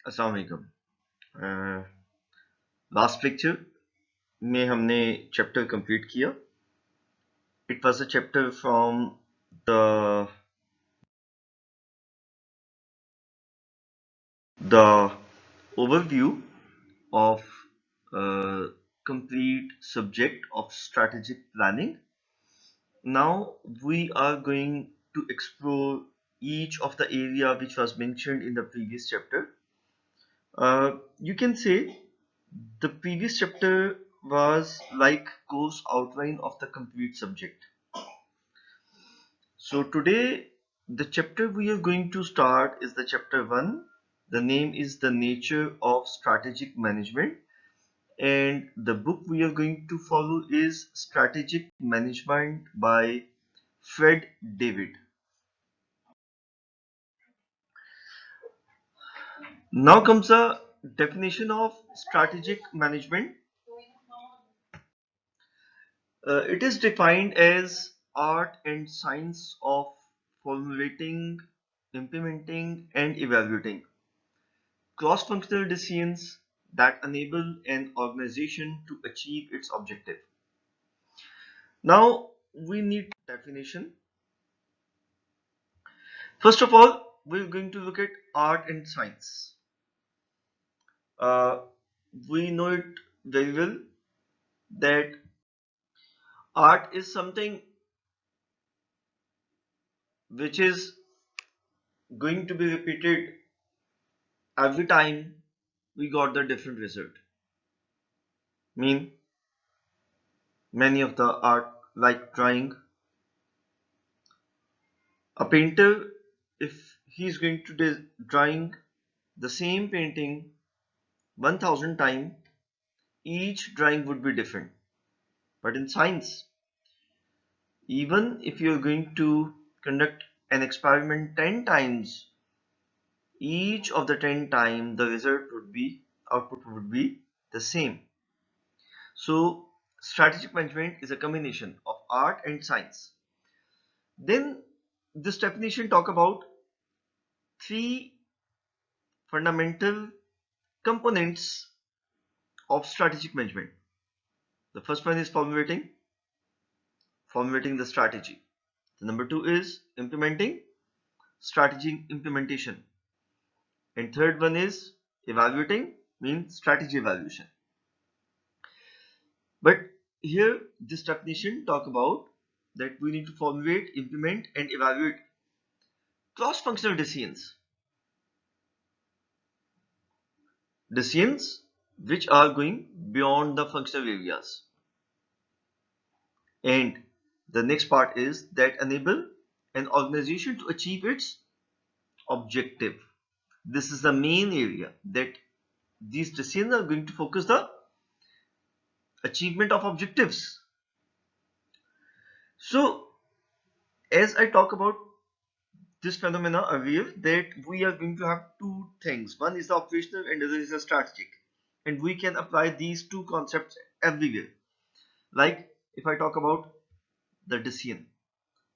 अस्सलाम वालेकुम। Last lecture में हमने चैप्टर कंप्लीट किया. It was a chapter from the overview of complete subject of strategic planning. Now we are going to explore each of the area which was mentioned in the previous chapter. You can say the previous chapter was like course outline of the complete subject. So today the chapter we are going to start is the chapter 1. The name is the nature of strategic management, and the book we are going to follow is Strategic Management by Fred David. Now comes a definition of strategic management. It is defined as art and science of formulating, implementing, and evaluating cross-functional decisions that enable an organization to achieve its objective. Now we need definition. First of all, we're going to look at art and science. Uh, we know it very well that art is something which is going to be repeated every time we got the different result. Mean many of the art like drawing. A painter, if he's going to do drawing the same painting 1000 times, each drawing would be different. But in science, even if you're going to conduct an experiment 10 times, each of the 10 times the result would be output would be the same. So strategic management is a combination of art and science. Then this definition talk about three fundamental components of strategic management. The first one is formulating the strategy. The number two is implementing, strategy implementation. And third one is evaluating, means strategy evaluation. But here this definition talk about that we need to formulate, implement and evaluate cross-functional decisions which are going beyond the functional areas. And the next part is that enable an organization to achieve its objective. This is the main area that these decisions are going to focus the achievement of objectives. So as I talk about this phenomena earlier, that we are going to have two things. One is the operational and the other is the strategic. And we can apply these two concepts everywhere. Like if I talk about the decision,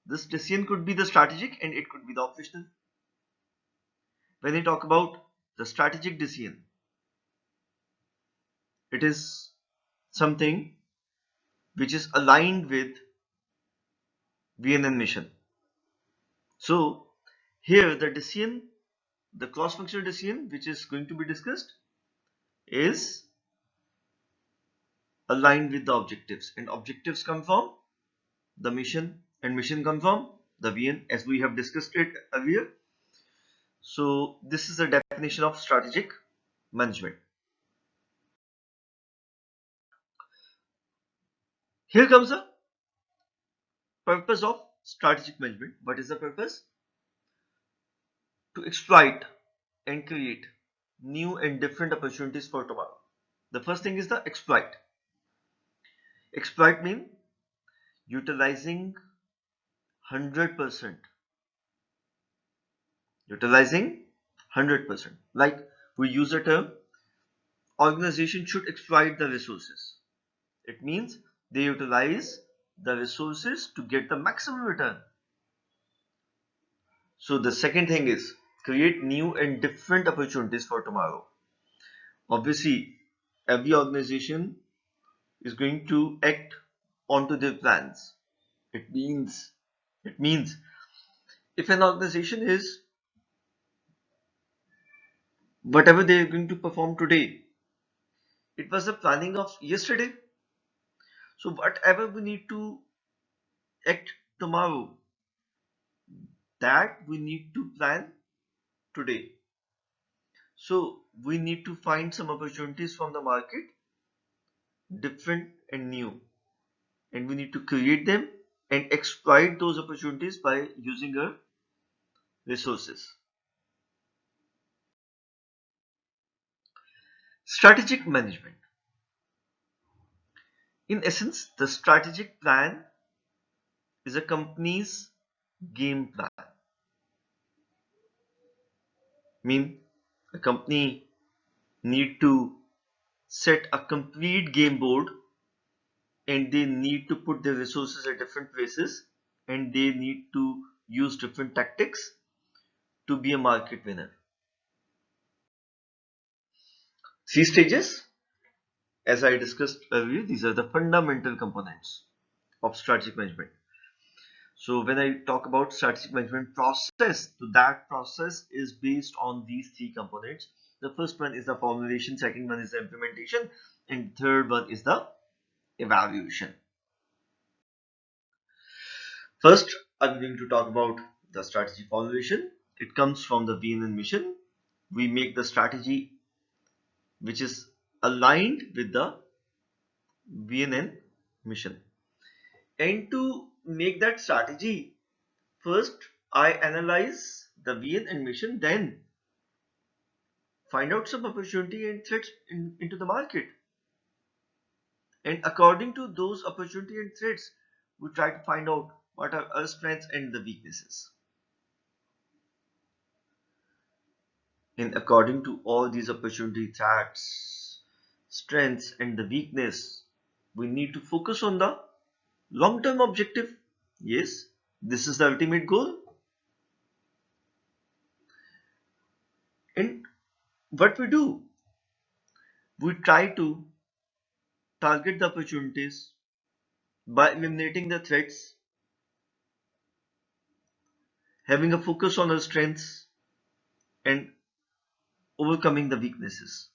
this decision could be the strategic and it could be the operational. When I talk about the strategic decision, it is something which is aligned with VNN mission. So here the decision, the cross-functional decision which is going to be discussed is aligned with the objectives, and objectives come from the mission and mission come from the VN as we have discussed it earlier. So this is the definition of strategic management. Here comes the purpose of strategic management. What is the purpose? To exploit and create new and different opportunities for tomorrow. The first thing is the exploit. Exploit means utilizing 100%. Utilizing 100%. Like we use the term organization should exploit the resources. It means they utilize the resources to get the maximum return. So the second thing is create new and different opportunities for tomorrow. Obviously, every organization is going to act onto their plans. It means it means if an organization is whatever they are going to perform today, it was the planning of yesterday. So whatever we need to act tomorrow, that we need to plan today. So we need to find some opportunities from the market, different and new, and we need to create them and exploit those opportunities by using our resources. Strategic management. In essence, the strategic plan is a company's game plan. Mean a company need to set a complete game board, and they need to put their resources at different places, and they need to use different tactics to be a market winner. Three stages, as I discussed earlier, these are the fundamental components of strategic management. So when I talk about strategic management process, so that process is based on these three components. The first one is the formulation, second one is the implementation, and third one is the evaluation. First, I'm going to talk about the strategy formulation. It comes from the vision and mission. We make the strategy which is aligned with the vision and mission. And to make that strategy, first I analyze the vision and mission, then find out some opportunity and threats into the market. And according to those opportunity and threats, we try to find out what are our strengths and the weaknesses. And according to all these opportunity, threats, strengths, and the weakness, we need to focus on the long-term objective. Yes, this is the ultimate goal. And what we do, we try to target the opportunities by eliminating the threats, having a focus on our strengths, and overcoming the weaknesses.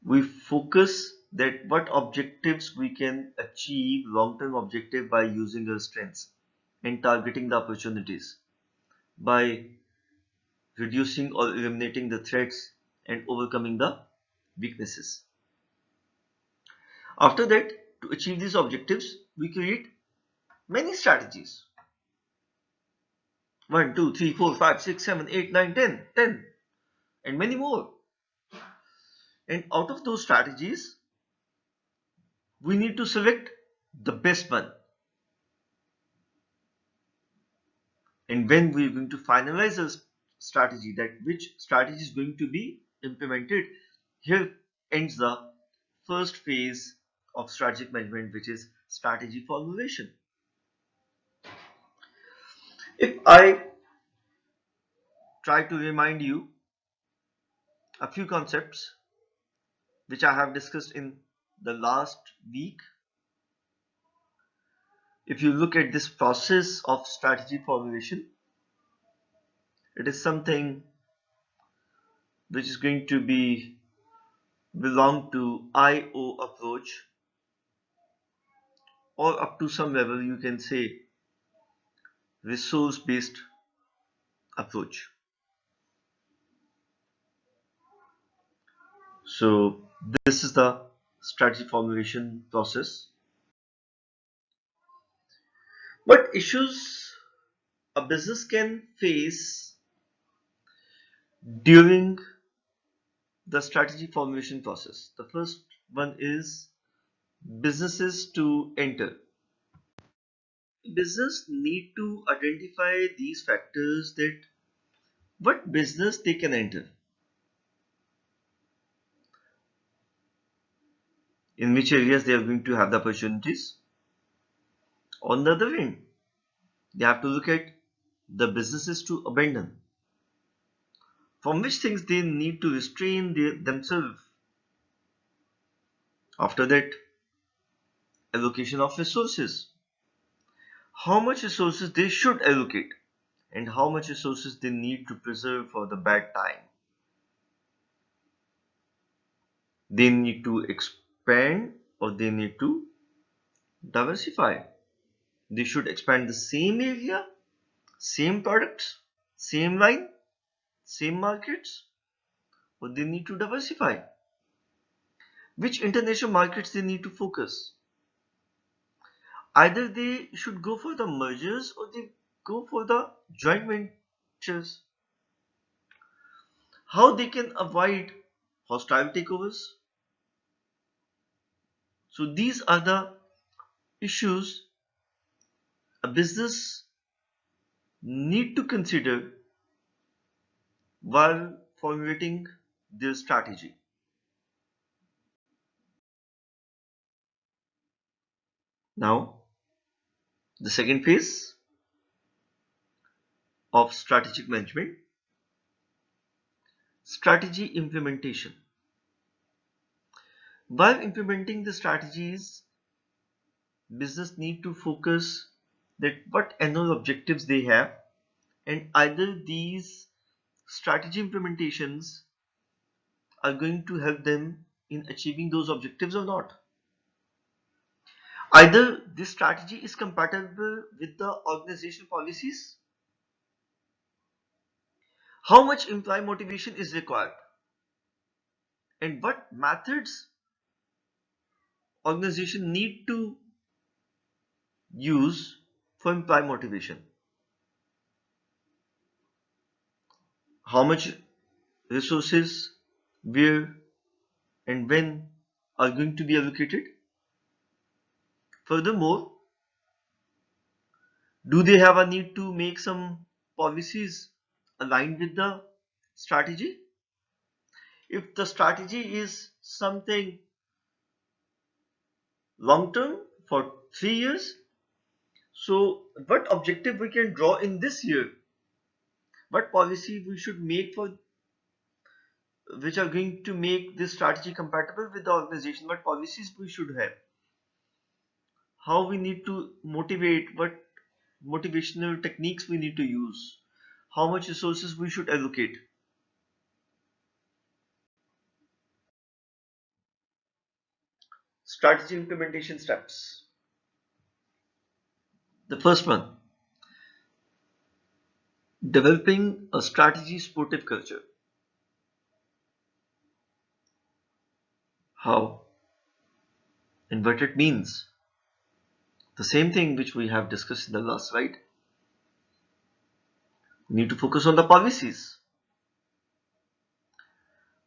We focus that what objectives we can achieve long-term objective by using our strengths and targeting the opportunities by reducing or eliminating the threats and overcoming the weaknesses. After that, to achieve these objectives, we create many strategies. 1, 2, 3, 4, 5, 6, 7, 8, 9, 10, 10, and many more. And out of those strategies, we need to select the best one. And when we're going to finalize a strategy, that which strategy is going to be implemented, here ends the first phase of strategic management, which is strategy formulation. If I try to remind you a few concepts which I have discussed in the last week, if you look at this process of strategy formulation, it is something which is going to be belong to IO approach, or up to some level you can say resource based approach. So this is the strategy formulation process. What issues a business can face during the strategy formulation process? The first one is businesses to enter. Business need to identify these factors, that what business they can enter, in which areas they are going to have the opportunities. On the other hand, they have to look at the businesses to abandon, from which things they need to restrain themselves. After that, allocation of resources. How much resources they should allocate and how much resources they need to preserve for the bad time. They need to expand or they need to diversify. They should expand the same area, same products, same line, same markets, or they need to diversify. Which international markets they need to focus? Either they should go for the mergers or they go for the joint ventures. How they can avoid hostile takeovers? So these are the issues a business need to consider while formulating their strategy. Now, the second phase of strategic management, strategy implementation. While implementing the strategies, business need to focus that what annual objectives they have, and either these strategy implementations are going to help them in achieving those objectives or not. Either this strategy is compatible with the organization policies, how much employee motivation is required, and what methods organization need to use for employee motivation, how much resources, where and when are going to be allocated. Furthermore, do they have a need to make some policies aligned with the strategy? If the strategy is something long term for 3 years, so what objective we can draw in this year? What policy we should make for which are going to make this strategy compatible with the organization? What policies we should have? How we need to motivate? What motivational techniques we need to use? How much resources we should allocate? Strategy implementation steps. The first one, developing a strategy supportive culture. How and what it means. The same thing which we have discussed in the last slide. We need to focus on the policies.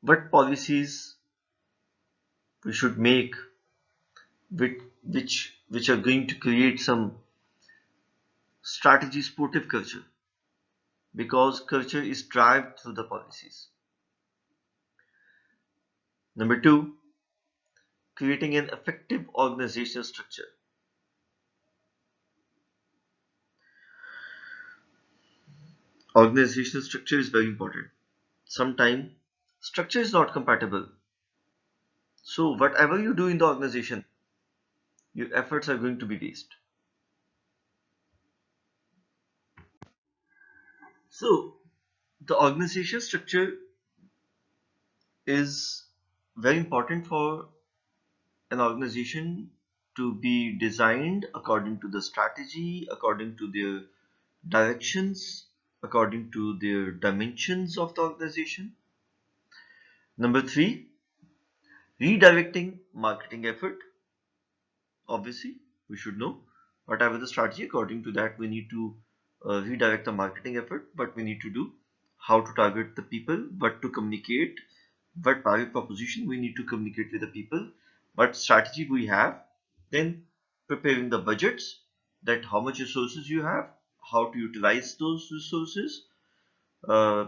What policies we should make which are going to create some strategy supportive culture, because culture is driven through the policies. Number two, creating an effective organizational structure. Organizational structure is very important. Sometimes structure is not compatible. So whatever you do in the organization, your efforts are going to be waste. So the organizational structure is very important for an organization to be designed according to the strategy, according to their directions, according to their dimensions of the organization. Number three, redirecting marketing effort. Obviously, we should know whatever the strategy, according to that, we need to redirect the marketing effort, what we need to do, how to target the people, what to communicate, what value proposition we need to communicate with the people, what strategy we have, then preparing the budgets, that how much resources you have, how to utilize those resources. Uh,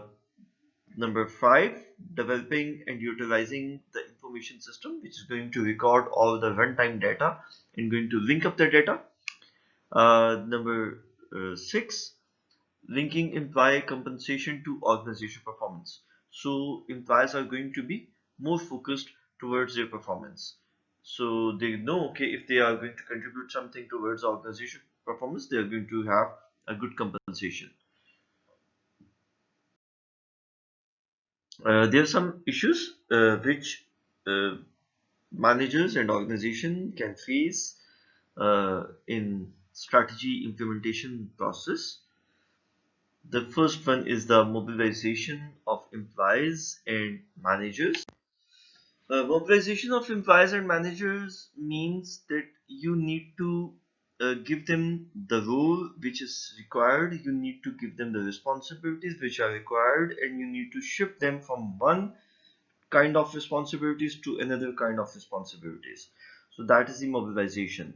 Number five, developing and utilizing the information system, which is going to record all the runtime data and going to link up the data. Number six, linking employee compensation to organization performance. So employees are going to be more focused towards their performance. So they know, okay, if they are going to contribute something towards organization performance, they are going to have a good compensation. There are some issues which uh, managers and organization can face in strategy implementation process. The first one is the mobilization of employees and managers. Mobilization of employees and managers means that you need to give them the role which is required, you need to give them the responsibilities which are required, and you need to shift them from one kind of responsibilities to another kind of responsibilities. So that is the mobilization.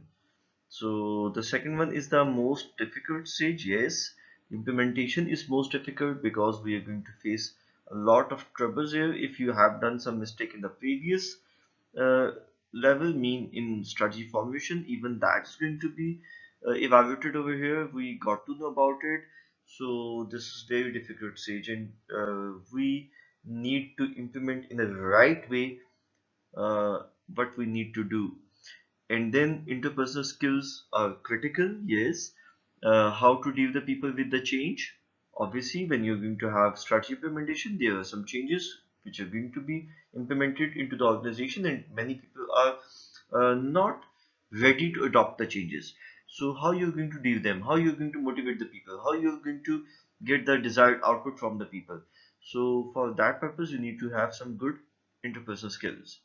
So the second one is the most difficult stage. Yes, implementation is most difficult because we are going to face a lot of troubles here. If you have done some mistake in the previous uh, level, mean in strategy formulation, even that's going to be evaluated over here. We got to know about it. So this is very difficult stage, and we need to implement in the right way what we need to do. And then interpersonal skills are critical, yes. How to deal the people with the change. Obviously, when you're going to have strategy implementation, there are some changes which are going to be implemented into the organization, and many people are not ready to adopt the changes. So how you're going to deal them, how you're going to motivate the people, how you're going to get the desired output from the people. So for that purpose, you need to have some good interpersonal skills.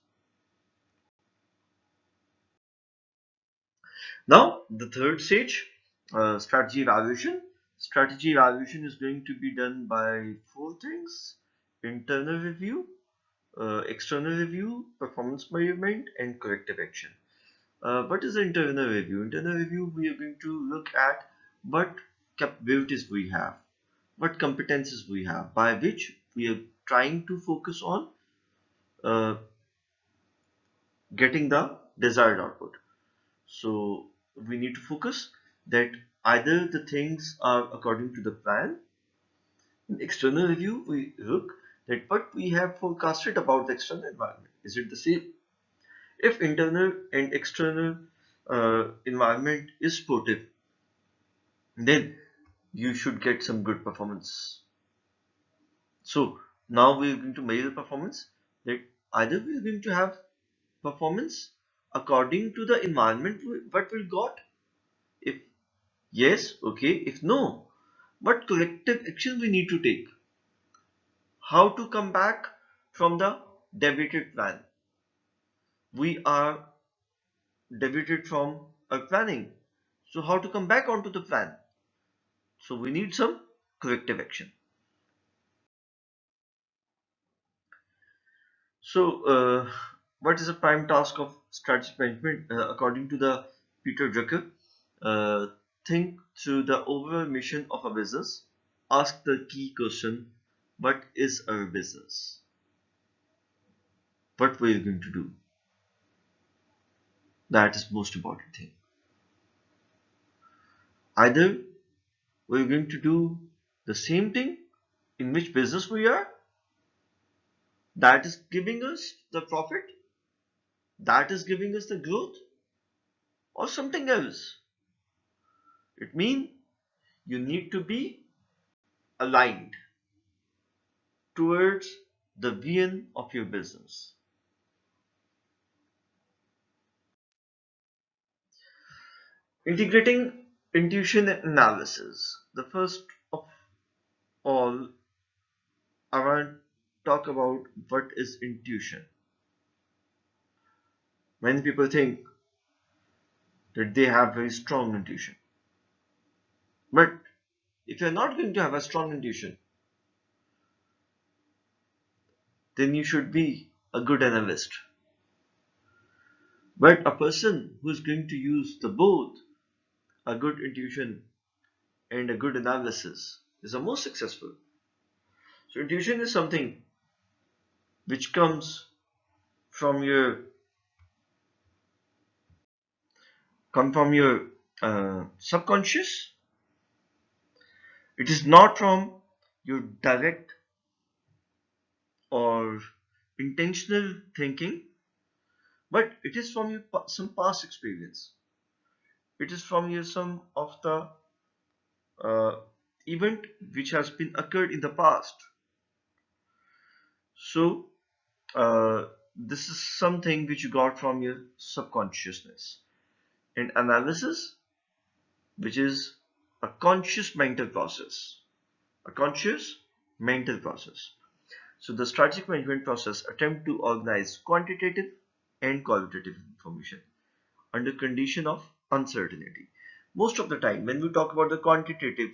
Now, the third stage, strategy evaluation. Strategy evaluation is going to be done by four things: internal review, external review, performance measurement, and corrective action. What is the internal review? Internal review, we are going to look at what capabilities we have, what competences we have, by which we are trying to focus on uh, getting the desired output. So we need to focus that either the things are according to the plan. In external review, we look that what we have forecasted about the external environment. Is it the same? If internal and external environment is supportive, then you should get some good performance. So now we are going to measure performance, that either we are going to have performance according to the environment what we got. If yes, okay. If no, what corrective action we need to take? How to come back from the deviated plan? We are deviated from our planning. So how to come back onto the plan? So we need some corrective action. So what is the prime task of strategy management? According to the Peter Drucker, uh, think through the overall mission of a business. Ask the key question: what is our business? What we're going to do? That is most important thing. Either we're going to do the same thing in which business we are, that is giving us the profit, that is giving us the growth, or something else. It means you need to be aligned towards the vision of your business. Integrating intuition and analysis. The first of all, I want to talk about what is intuition. Many people think that they have very strong intuition. But if you're not going to have a strong intuition, then you should be a good analyst. But a person who is going to use the both a good intuition and a good analysis is the most successful. So intuition is something which comes from your subconscious, It is not from your direct or intentional thinking, but it is from your some past experience. It is from your some of the uh, event which has been occurred in the past. So this is something which you got from your subconsciousness. And analysis, which is a conscious mental process. A conscious mental process. So the strategic management process attempt to organize quantitative and qualitative information under condition of uncertainty. Most of the time when we talk about the quantitative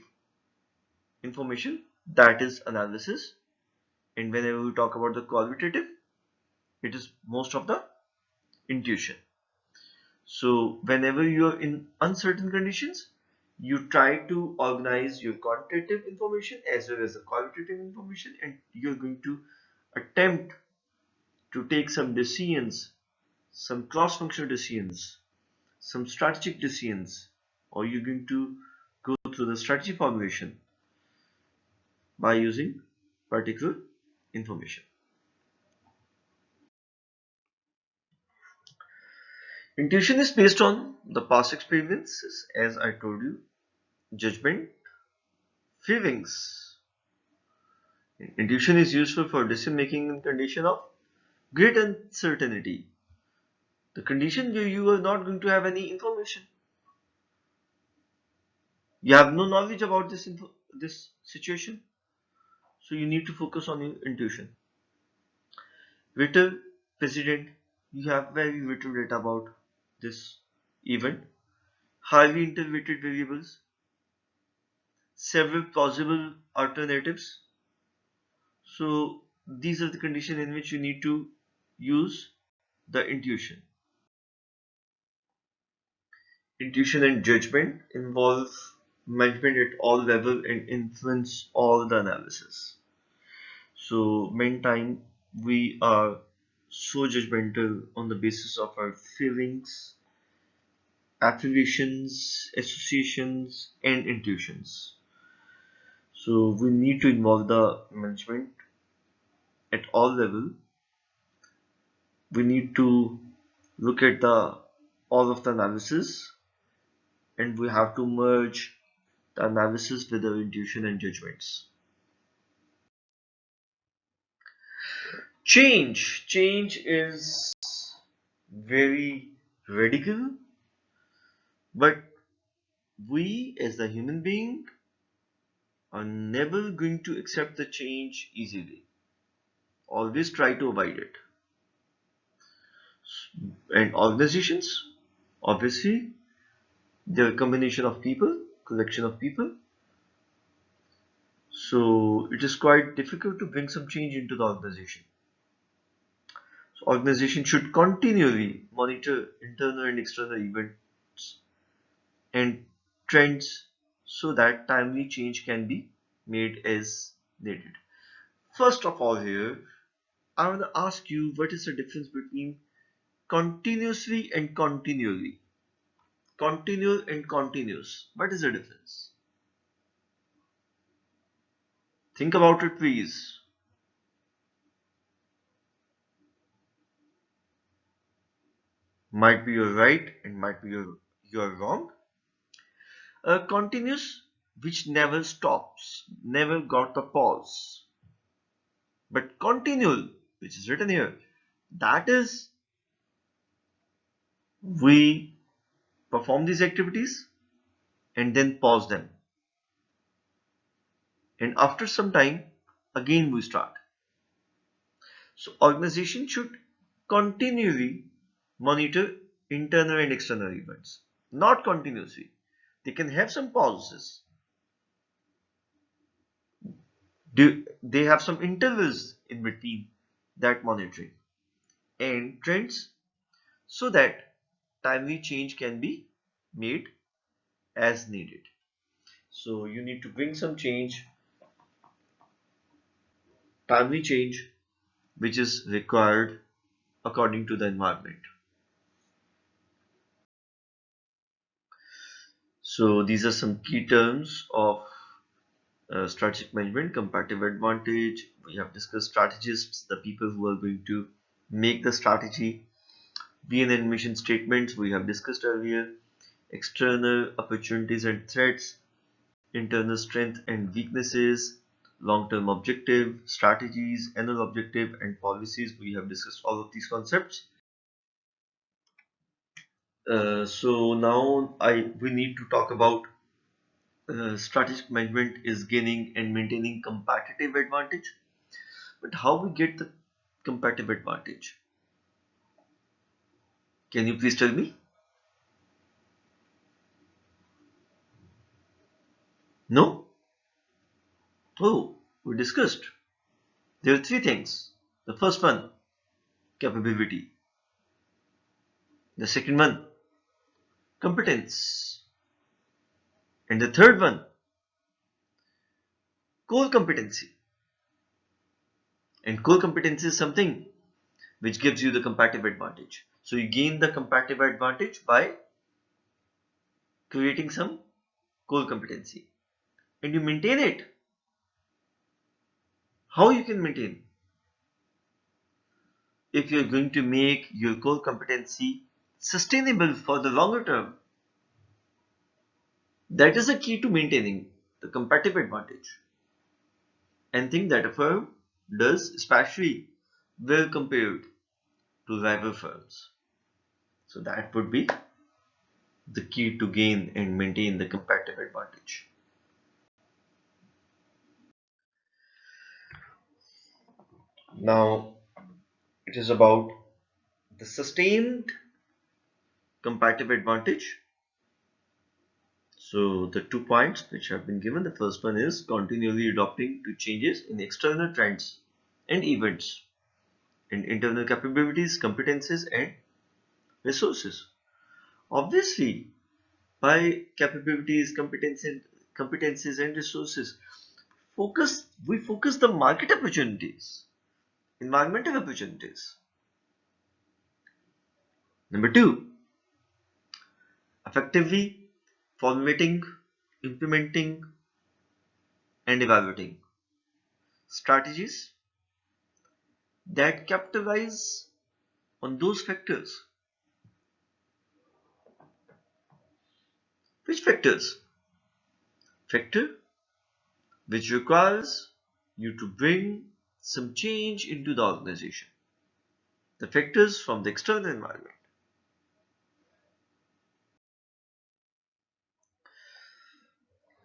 information, that is analysis, and whenever we talk about the qualitative, it is most of the intuition. So whenever you are in uncertain conditions, you try to organize your quantitative information as well as the qualitative information, and you're going to attempt to take some decisions, some cross-functional decisions, some strategic decisions, or you're going to go through the strategy formulation by using particular information. Intuition is based on the past experiences, as I told you, judgment, feelings. Intuition is useful for decision making in condition of great uncertainty. The condition where you are not going to have any information. You have no knowledge about this situation, so you need to focus on your intuition. Little precedent, you have very little data about this event. Highly interrelated variables, several plausible alternatives. So these are the conditions in which you need to use the intuition. Intuition and judgment involve management at all levels and influence all the analysis. So many times we are so judgmental on the basis of our feelings, affiliations, associations, and intuitions. So we need to involve the management at all level. We need to look at the all of the analysis, and we have to merge the analysis with our intuition and judgments. Change is very radical, but we as the human being are never going to accept the change easily. Always try to avoid it. And organizations, obviously, they're a combination of people, collection of people. So it is quite difficult to bring some change into the organization. So organization should continually monitor internal and external events and trends so that timely change can be made as needed. First of all here, I want to ask you what is the difference between continuously and continually? Continual and continuous. What is the difference? Think about it, please. Might be you're right and might be you're wrong. Continuous, which never stops, never got the pause. But continual, which is written here, that is we perform these activities and then pause them. And after some time, again we start. So organization should continually monitor internal and external events, not continuously. They can have some pauses. They have some intervals in between that monitoring and trends so that timely change can be made as needed. So you need to bring some change, timely change, which is required according to the environment. So these are some key terms of Strategic management, competitive advantage. We have discussed strategists, the people who are going to make the strategy. VN and mission statements we have discussed earlier. External opportunities and threats, internal strength and weaknesses, long-term objective, strategies, annual objective, and policies. We have discussed all of these concepts. So now we need to talk about strategic management is gaining and maintaining competitive advantage. But how we get the competitive advantage? Can you please tell me? No? Oh, we discussed. There are three things. The first one, capability. The second one, competence. And the third one, core competency. And core competency is something which gives you the competitive advantage. So you gain the competitive advantage by creating some core competency. And you maintain it. How you can maintain? If you're going to make your core competency sustainable for the longer term, that is the key to maintaining the competitive advantage. And think that a firm does especially well compared to rival firms. So that would be the key to gain and maintain the competitive advantage. Now it is about the sustained competitive advantage. So the 2 points which have been given, the first one is continually adapting to changes in external trends and events in internal capabilities, competences and resources. Obviously, by capabilities, competencies and resources, we focus the market opportunities, environmental opportunities. Number two, effectively formulating, implementing and evaluating strategies that capitalize on those factors. Which factors? Factor which requires you to bring some change into the organization. The factors from the external environment.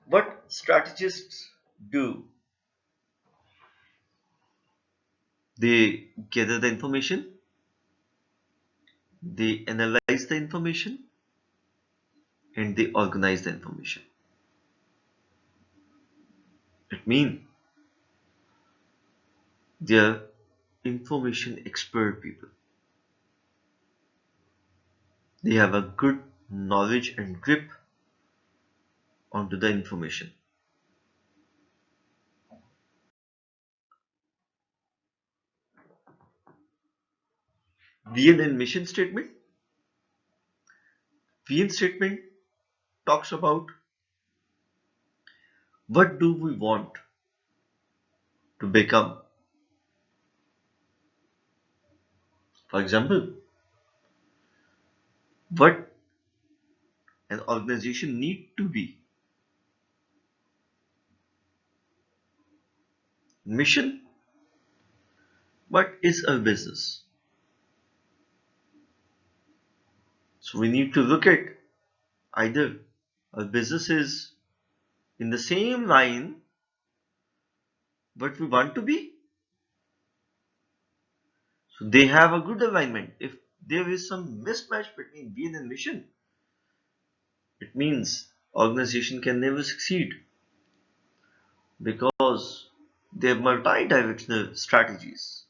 What strategists do, they gather the information, they analyze the information, and they organize the information. It means they are information expert people. They have a good knowledge and grip onto the information. VN and mission statement. VN statement talks about what do we want to become. For example, what an organization need to be. Mission, what is a business? So we need to look at either a business is in the same line what we want to be. So they have a good alignment. If there is some mismatch between vision and mission, it means organization can never succeed because they have multi-directional strategies.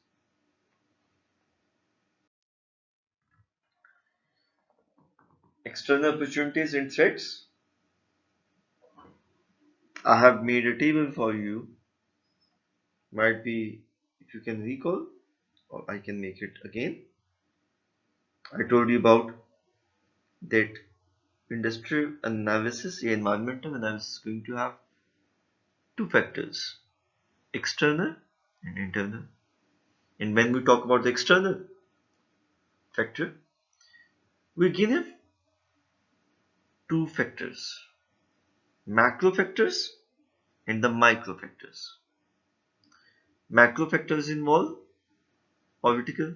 External opportunities and threats. I have made a table for you. Might be if you can recall, or I can make it again. I told you about that industrial analysis, the environmental analysis is going to have two factors, external and internal. And when we talk about the external factor, we again have two factors, macro factors and the micro factors. Macro factors involve political,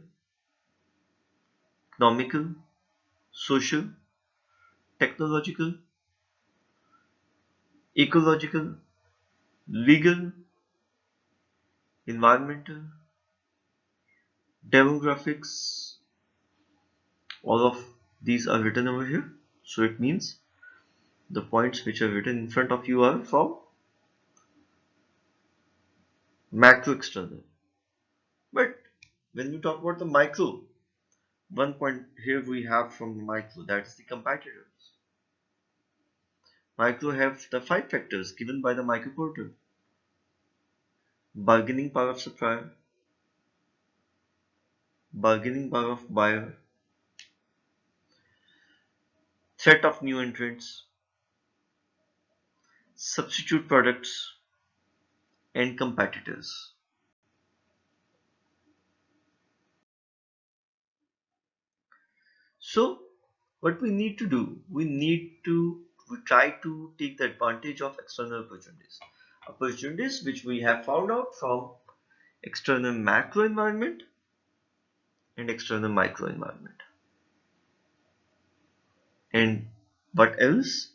economical, social, technological, ecological, legal, environmental, demographics. All of these are written over here. So it means the points which are written in front of you are from macro external. But when we talk about the micro, one point here we have from the micro, that is the competitors. Micro have the five factors given by the micro portal: bargaining power of supplier, bargaining power of buyer, threat of new entrants, substitute products, and competitors. So what we need to do, we try to take the advantage of external opportunities which we have found out from external macro environment and external micro environment. And what else?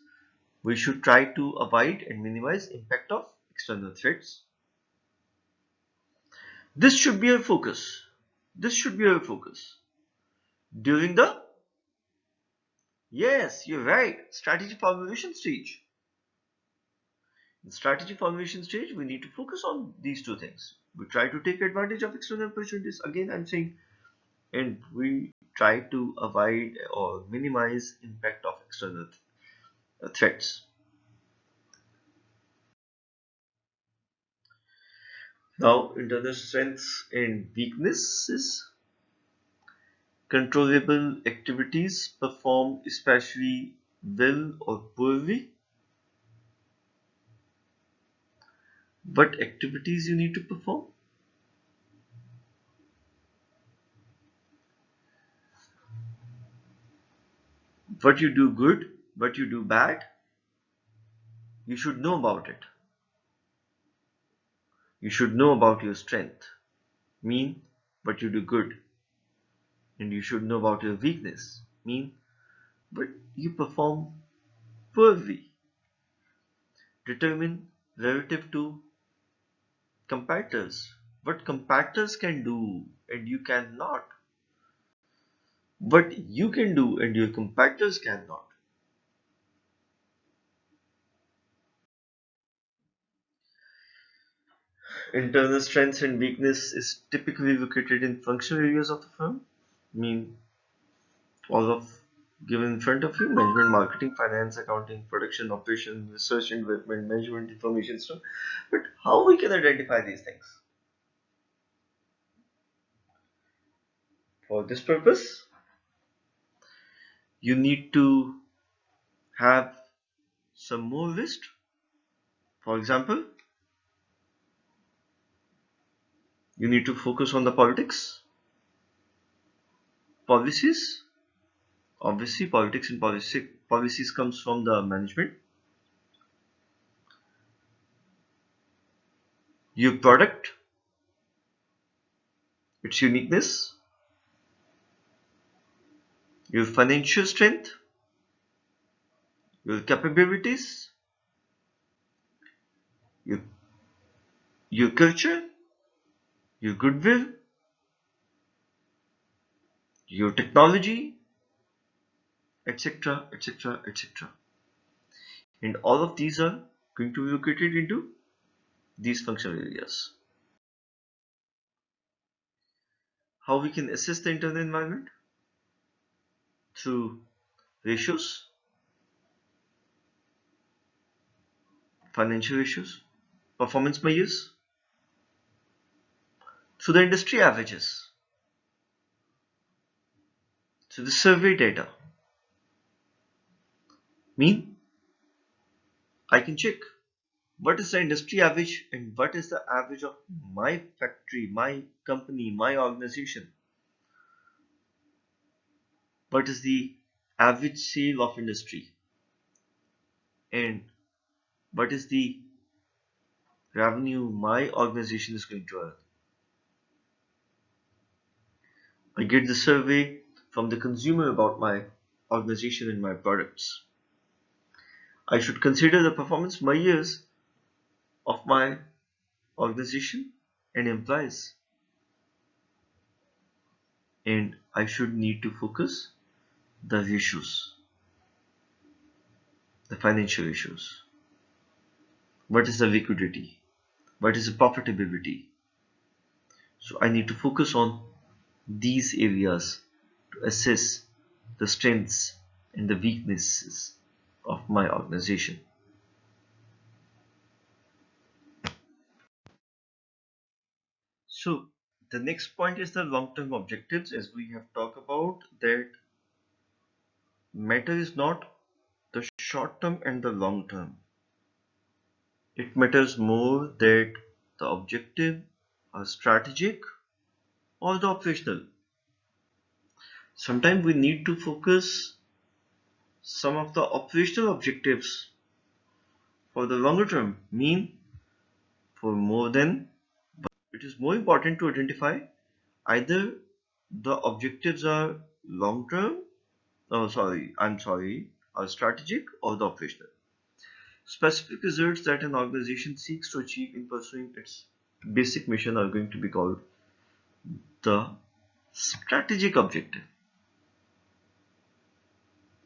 We should try to avoid and minimize impact of external threats. This should be our focus. This should be our focus during the, yes, you're right, strategy formulation stage. In strategy formulation stage, we need to focus on these two things. We try to take advantage of external opportunities. Again, I'm saying, and we try to avoid or minimize impact of external threats. Now, internal strengths and weaknesses. Controllable activities performed especially well or poorly. What activities you need to perform? What you do good, what you do bad, you should know about it. You should know about your strength, mean what you do good, and you should know about your weakness, mean what you perform poorly. Determine relative to competitors, what competitors can do and you cannot, what you can do and your competitors cannot. Internal strengths and weakness is typically located in functional areas of the firm. Mean all of given in front of you: management, marketing, finance, accounting, production, operation, research and development, management, information stuff. But how we can identify these things? For this purpose, you need to have some more list. For example, you need to focus on the politics, policies. Obviously, politics and policies comes from the management. Your product, its uniqueness, your financial strength, your capabilities, your, your culture, your goodwill, your technology, etc., etc., etc. And all of these are going to be located into these functional areas. How we can assess the internal environment? Through ratios, financial ratios, performance measures, through the industry averages, through the survey data. Mean I can check what is the industry average and what is the average of my factory, my company, my organization. What is the average sale of industry and what is the revenue my organization is going to earn. I get the survey from the consumer about my organization and my products. I should consider the performance measures of my organization and employees, and I should need to focus the ratios, the financial ratios. What is the liquidity? What is the profitability? So I need to focus on these areas to assess the strengths and the weaknesses of my organization. So the next point is the long-term objectives. As we have talked about, that matter is not the short term and the long term. It matters more that the objective are strategic or the operational. Sometimes we need to focus some of the operational objectives for the longer term, mean for more than. It is more important to identify either the objectives are long term, are strategic or the operational. Specific results that an organization seeks to achieve in pursuing its basic mission are going to be called the strategic objective,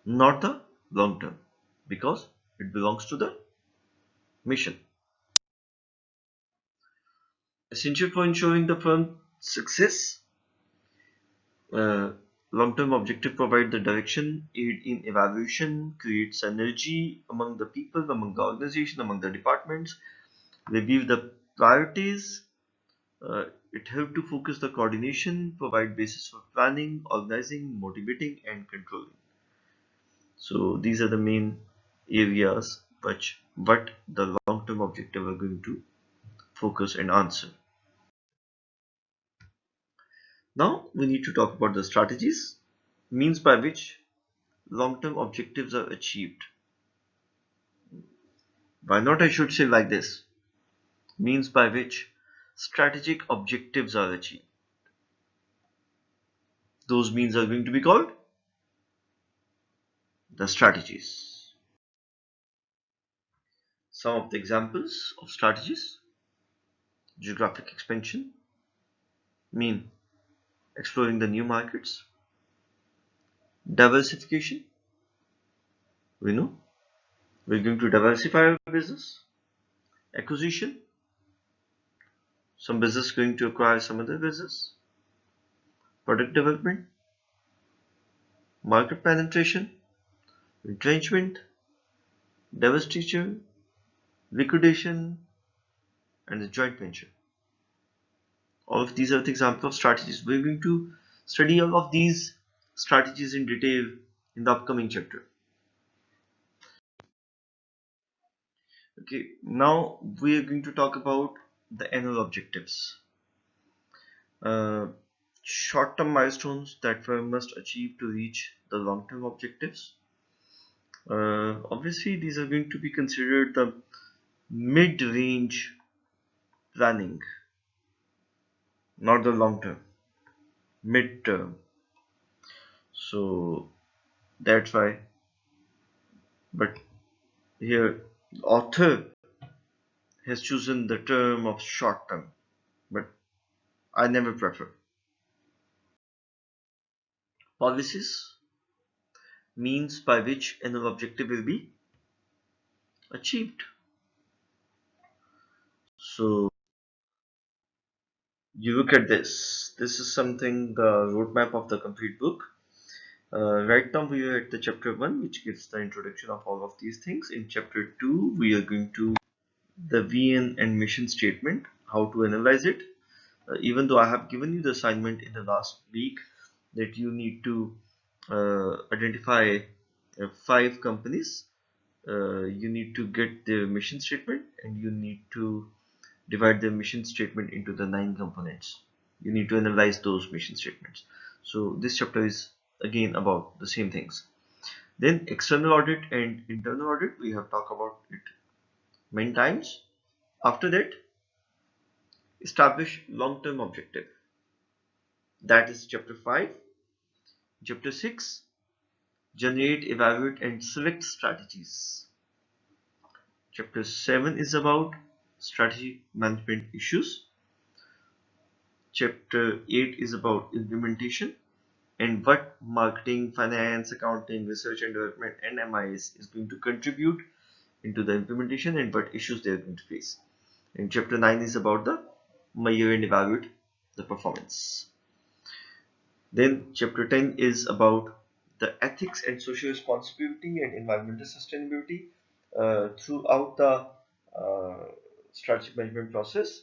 not the long term, because it belongs to the mission. Essential for ensuring the firm's success, uh, long-term objective provide the direction, aid in evaluation, create synergy among the people, among the organization, among the departments, review the priorities. It helps to focus the coordination, provide basis for planning, organizing, motivating, and controlling. So these are the main areas which what the long-term objective are going to focus and answer. Now we need to talk about the strategies, means by which long-term objectives are achieved. Why not I should say like this, means by which strategic objectives are achieved. Those means are going to be called the strategies. Some of the examples of strategies: geographic expansion, mean exploring the new markets; diversification, we know we're going to diversify our business; acquisition, some business going to acquire some other business; product development; market penetration; retrenchment; divestiture; liquidation; and the joint venture. All of these are the examples of strategies. We're going to study all of these strategies in detail in the upcoming chapter. Okay, now we are going to talk about the annual objectives. Uh, Short-term milestones that firm must achieve to reach the long-term objectives. Obviously, these are going to be considered the mid-range planning, not the long-term, mid-term. So that's why. But here, author has chosen the term of short-term, but I never prefer. Policies, means by which an objective will be achieved. So you look at this. This is something the roadmap of the complete book. Right now we are at the chapter 1, which gives the introduction of all of these things. In chapter 2 we are going to the VN and mission statement, how to analyze it. Even though I have given you the assignment in the last week that you need to identify 5 companies You need to get the mission statement, and you need to divide the mission statement into the 9 components. You need to analyze those mission statements. So this chapter is again about the same things. Then external audit and internal audit, we have talked about it many times. After that, establish long-term objective. That is chapter 5. Chapter 6, generate, evaluate and select strategies. Chapter 7 is about strategy management issues. Chapter 8 is about implementation and what marketing, finance, accounting, research and development and MIS is going to contribute into the implementation and what issues they are going to face. And chapter 9 is about the measure and evaluate the performance. Then chapter 10 is about the ethics and social responsibility and environmental sustainability throughout the strategic management process.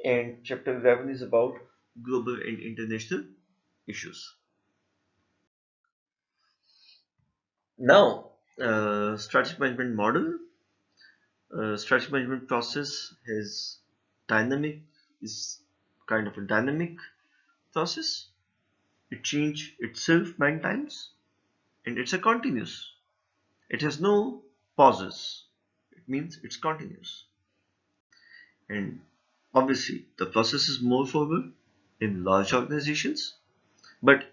And chapter 11 is about global and international issues. Now, strategic management model, strategic management process is dynamic, is kind of a dynamic process. It changes itself many times, and it's a continuous. It has no pauses. It means it's continuous. And obviously, the process is more formal in large organizations, but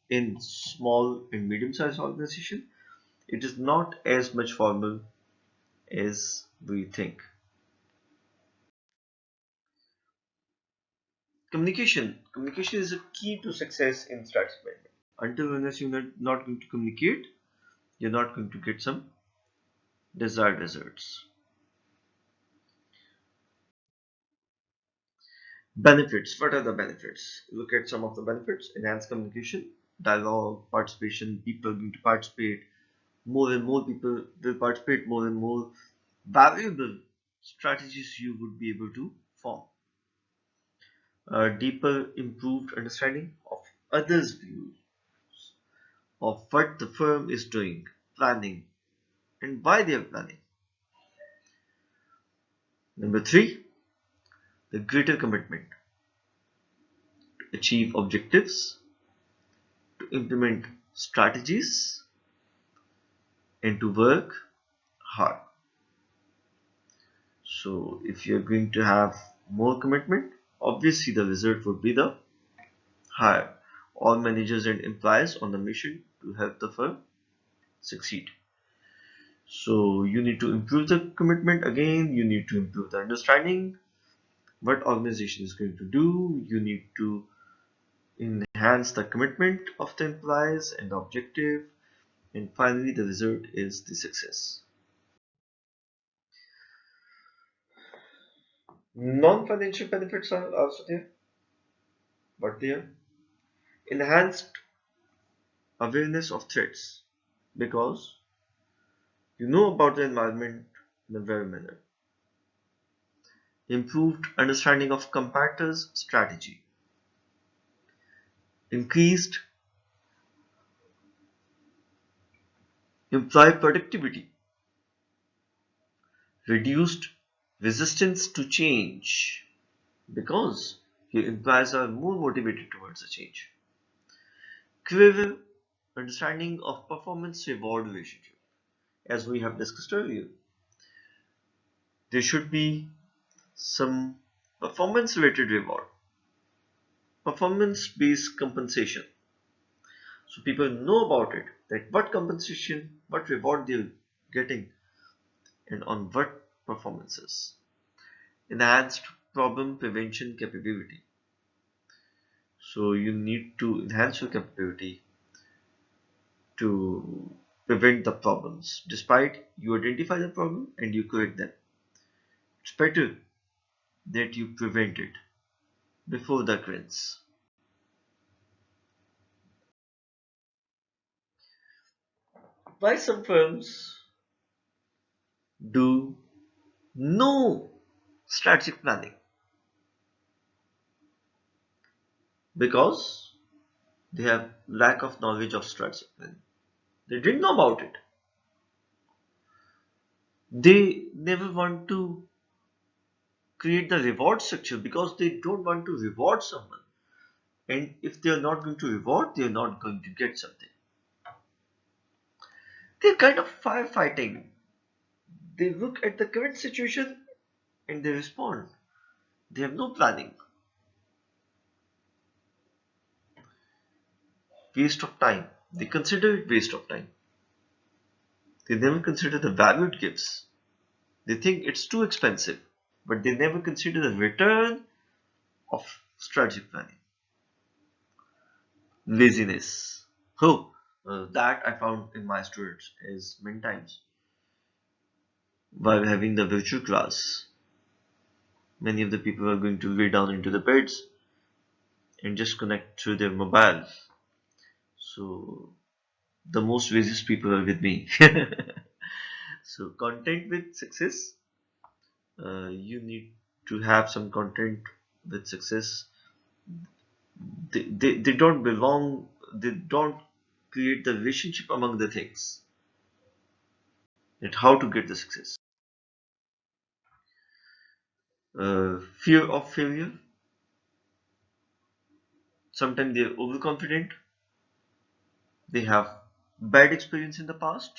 in small and medium-sized organizations, it is not as much formal as we think. Communication is a key to success in strategic management. Until unless you're not going to communicate, you're not going to get some desired results. Benefits. What are the benefits? Look at some of the benefits. Enhanced communication, dialogue, participation. People are going to participate. More and more people will participate. More and more valuable strategies you would be able to form. Deeper, improved understanding of others' views of what the firm is doing, planning, and why they are planning. Number three, the greater commitment to achieve objectives, to implement strategies, and to work hard. So, if you're going to have more commitment, obviously the result would be the higher. All managers and employees on the mission to help the firm succeed. So, you need to improve the commitment again, you need to improve the understanding what organization is going to do, you need to enhance the commitment of the employees and the objective, and finally the result is the success. Non-financial benefits are also there, but they are enhanced awareness of threats because you know about the environment in a very manner. Improved understanding of competitors' strategy. Increased employee productivity. Reduced resistance to change because your employees are more motivated towards the change. Clearer understanding of performance reward relationship. As we have discussed earlier, there should be some performance related reward, performance based compensation. So people know about it, that what compensation, what reward they're getting, and on what performances. Enhanced problem prevention capability. So you need to enhance your capability to prevent the problems. Despite you identify the problem and you correct them, it's better that you prevent it before the occurrence. Why some firms do no strategic planning? Because they have lack of knowledge of strategic planning. They didn't know about it. They never want to create the reward structure because they don't want to reward someone. And if they are not going to reward, they are not going to get something. They're kind of firefighting. They look at the current situation and they respond. They have no planning. Waste of time. They consider it waste of time. They never consider the value it gives. They think it's too expensive, but they never consider the return of strategic planning. Laziness. Oh, that I found in my students is many times while having the virtual class. Many of the people are going to lay down into the beds and just connect through their mobile. So the most laziest people are with me. So content with success. You need to have some content with success. They don't belong. They don't create the relationship among the things. And how to get the success. Fear of failure. Sometimes they're overconfident. They have bad experience in the past.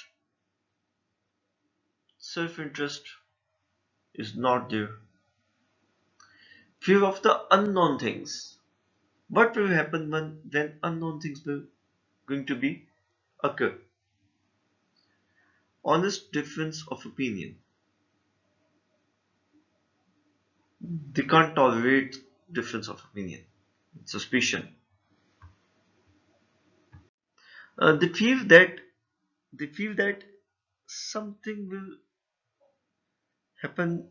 Self-interest is not there. Fear of the unknown things. What will happen when unknown things will going to be occur? Honest difference of opinion. They can't tolerate difference of opinion. Suspicion. They feel that something will happen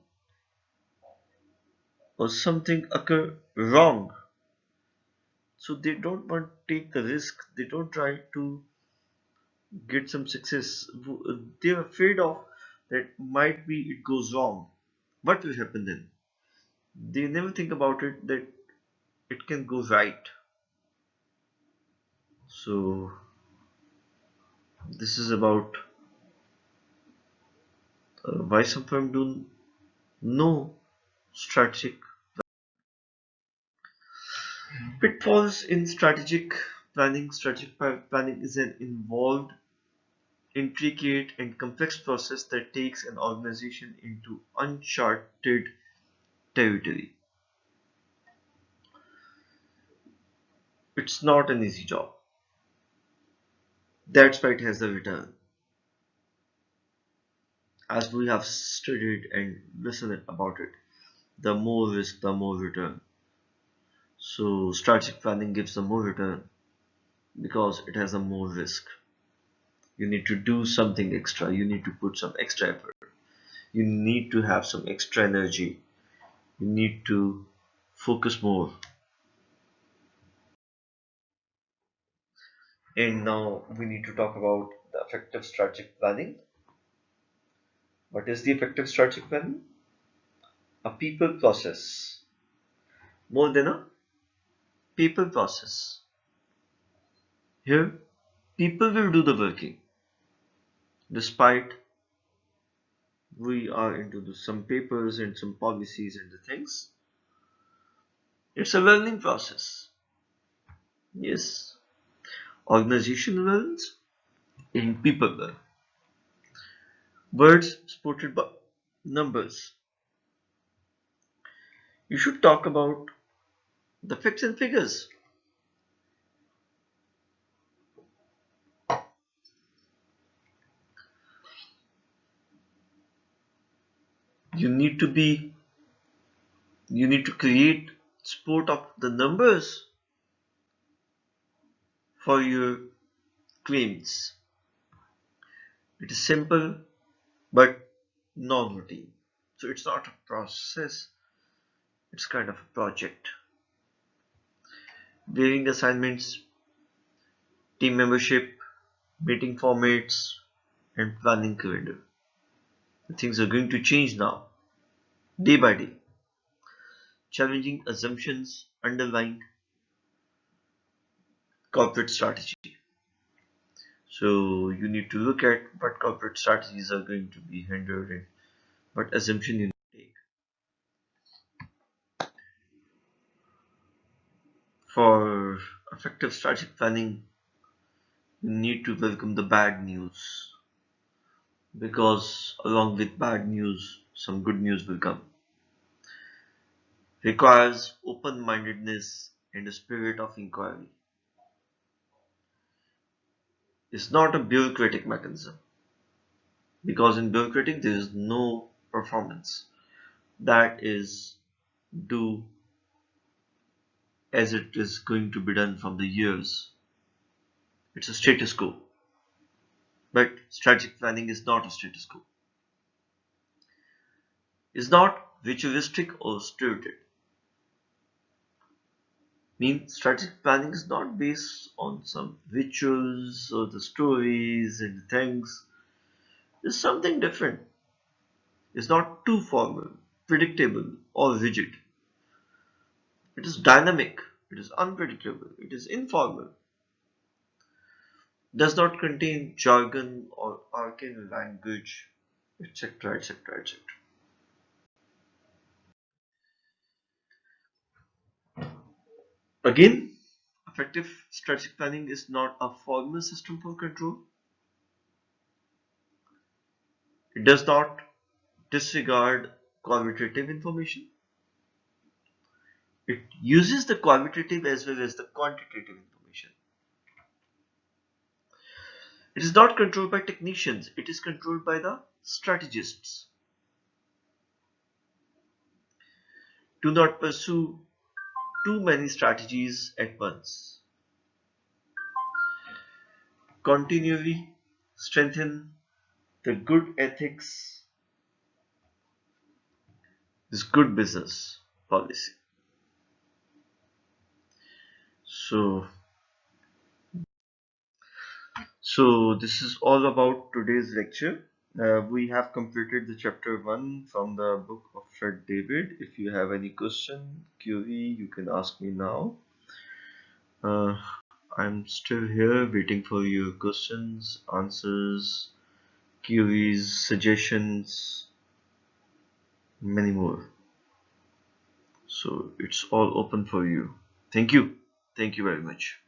or something occur wrong. So they don't want to take the risk. They don't try to get some success. They're afraid of that might be it goes wrong. What will happen then? They never think about it that it can go right. So this is about why some firm do no strategic pitfalls in strategic planning. Strategic planning is an involved, intricate, and complex process that takes an organization into uncharted territory. It's not an easy job. That's why it has a return. As we have studied and listened about it, the more risk, the more return. So strategic planning gives the more return because it has a more risk. You need to do something extra. You need to put some extra effort. You need to have some extra energy. You need to focus more. And now we need to talk about the effective strategic planning. What is the effective strategic planning? A people process. More than a people process. Here, people will do the working. Despite we are into some papers and some policies and the things, it's a learning process. Yes, organization learns and people learn. Words supported by numbers. You should talk about the facts and figures. You need to be, you need to create support of the numbers for your claims. It is simple but non-routine. So it's not a process, it's kind of a project. Varying assignments, team membership, meeting formats, and planning calendar. Things are going to change now, day by day. Challenging assumptions underlying corporate strategy. So you need to look at what corporate strategies are going to be hindered and what assumption you need to take. For effective strategic planning, you need to welcome the bad news because along with bad news, some good news will come. Requires open-mindedness and a spirit of inquiry. It's not a bureaucratic mechanism because in bureaucratic there is no performance. That is do as it is going to be done from the years. It's a status quo. But strategic planning is not a status quo. It's not ritualistic or stilted. Means strategic planning is not based on some rituals or the stories and the things. It's something different. It's not too formal, predictable, or rigid. It is dynamic. It is unpredictable. It is informal. Does not contain jargon or arcane language, etc., etc., etc. Again, effective strategic planning is not a formal system for control. It does not disregard qualitative information. It uses the qualitative as well as the quantitative information. It is not controlled by technicians, it is controlled by the strategists. Do not pursue too many strategies at once. Continually strengthen the good ethics is good business policy. So, so this is all about today's lecture. We have completed the chapter 1 from the book of Fred David. If you have any question, query, you can ask me now. Uh, I'm still here waiting for your questions, answers, queries, suggestions, many more. So it's all open for you. Thank you. Thank you very much.